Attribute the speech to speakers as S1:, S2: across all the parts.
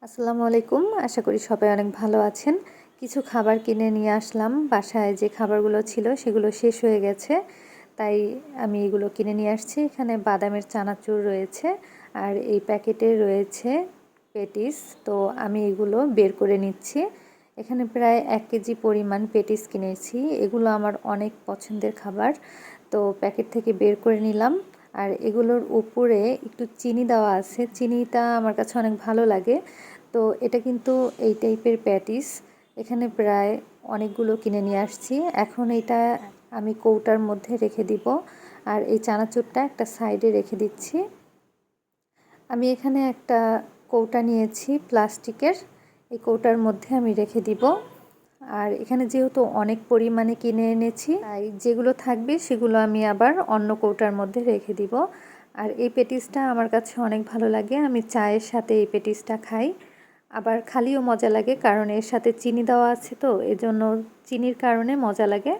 S1: আসসালামু আলাইকুম। আশা করি সবাই অনেক ভালো আছেন। কিছু খাবার কিনে নিয়ে আসলাম। বাসায় যে খাবারগুলো ছিল সেগুলো শেষ হয়ে গেছে, তাই আমি এগুলো কিনে নিয়ে আসছি। এখানে বাদামের চানাচুর রয়েছে আর এই প্যাকেটে রয়েছে পেটিস। তো আমি এগুলো বের করে নিচ্ছি। এখানে প্রায় 1 কেজি পরিমাণ পেটিস কিনেছি। এগুলো আমার অনেক পছন্দের খাবার, তো প্যাকেট থেকে বের করে নিলাম। আর এগুলোর উপরে একটু চিনি দেওয়া আছে। চিনিটা আমার কাছে অনেক ভালো লাগে। তো এটা কিন্তু এই টাইপের প্যাটিস। এখানে প্রায় অনেকগুলো কিনে নিয়ে আসছি। এখন এটা আমি কৌটার মধ্যে রেখে দিব, আর এই চানাচুরটা একটা সাইডে রেখে দিচ্ছি। আমি এখানে একটা কৌটা নিয়েছি প্লাস্টিকের, এই কৌটার মধ্যে আমি রেখে দিব। আর এখানে যেহেতু অনেক পরিমাণে কিনে এনেছি, তাই যেগুলো থাকবে সেগুলো আমি আবার অন্য কৌটার মধ্যে রেখে দিব। আর এই পেটিসটা আমার কাছে অনেক ভালো লাগে। আমি চায়ের সাথে এই পেটিসটা খাই। আবার খালিও মজা লাগে, কারণ এর সাথে চিনি দেওয়া আছে, তো এজন্য চিনির কারণে মজা লাগে।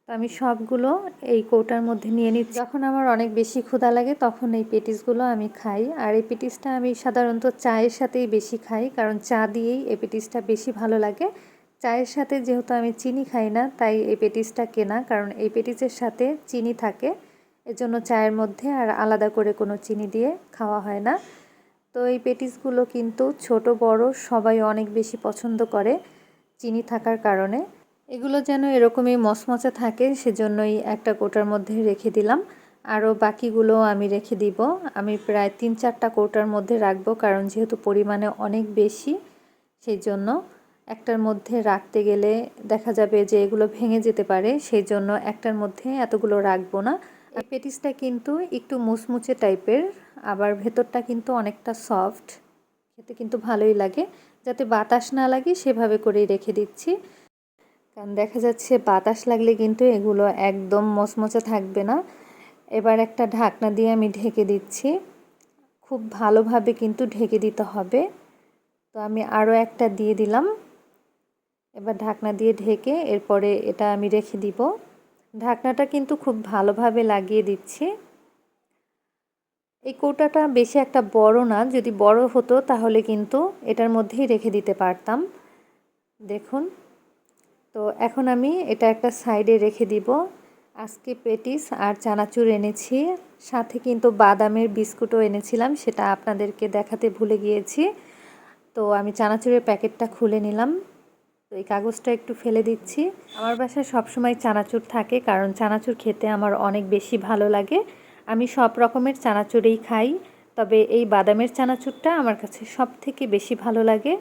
S1: তো আমি সবগুলো এই কৌটার মধ্যে নিয়ে নিচ্ছি। যখন আমার অনেক বেশি ক্ষুধা লাগে তখন এই পেটিসগুলো আমি খাই। আর এই পেটিসটা আমি সাধারণত চায়ের সাথেই বেশি খাই, কারণ চা দিয়েই এই পেটিসটা বেশি ভালো লাগে। চায়ের সাথে যেহেতু আমি চিনি খাই না, তাই এই পেটিসটা কেনা, কারণ এই পেটিসের সাথে চিনি থাকে, এজন্য চায়ের মধ্যে আর আলাদা করে কোনো চিনি দিয়ে খাওয়া হয় না। তো এই পেটিসগুলো কিন্তু ছোট বড় সবাই অনেক বেশি পছন্দ করে চিনি থাকার কারণে। এগুলো যেন এরকমই মচমচে থাকে, সেজন্যই একটা কৌটার মধ্যে রেখে দিলাম। আরও বাকিগুলো আমি রেখে দিব। আমি প্রায় 3-4টা কৌটার মধ্যে রাখবো, কারণ যেহেতু পরিমাণে অনেক বেশি, সেই জন্য একটার মধ্যে রাখতে গেলে দেখা যাবে যে এগুলো ভেঙে যেতে পারে, সেই জন্য একটার মধ্যে এতগুলো রাখবো না। এই পেটিসটা কিন্তু একটু মুচমুচে টাইপের, আবার ভেতরটা কিন্তু অনেকটা সফট, খেতে কিন্তু ভালোই লাগে। যাতে বাতাস না লাগে সেভাবে করেই রেখে দিচ্ছি, কারণ দেখা যাচ্ছে বাতাস লাগলে কিন্তু এগুলো একদম মচমচে থাকবে না। এবার একটা ঢাকনা দিয়ে আমি ঢেকে দিচ্ছি। খুব ভালোভাবে কিন্তু ঢেকে দিতে হবে। তো আমি আরও একটা দিয়ে দিলাম। এবার ঢাকনা দিয়ে ঢেকে এরপরে এটা আমি রেখে দিব। ঢাকনাটা কিন্তু খুব ভালোভাবে লাগিয়ে দিচ্ছি। এই কৌটাটা বেশি একটা বড় না, যদি বড় হতো তাহলে কিন্তু এটার মধ্যেই রেখে দিতে পারতাম। দেখুন, তো এখন আমি এটা একটা সাইডে রেখে দিব। আজকে পেটিস আর চানাচুর এনেছি, সাথে কিন্তু বাদামের বিস্কুটও এনেছিলাম, সেটা আপনাদেরকে দেখাতে ভুলে গিয়েছি। তো আমি চানাচুরের প্যাকেটটা খুলে নিলাম। তো এই কাগজটা একটু ফেলে দিচ্ছি। আমার বাসায় সবসময় চানাচুর থাকে, কারণ চানাচুর খেতে আমার অনেক বেশি ভালো লাগে। আমি সব রকমের চানাচুরেই খাই, তবে এই বাদামের চানাচুরটা আমার কাছে সব থেকে বেশি ভালো লাগে।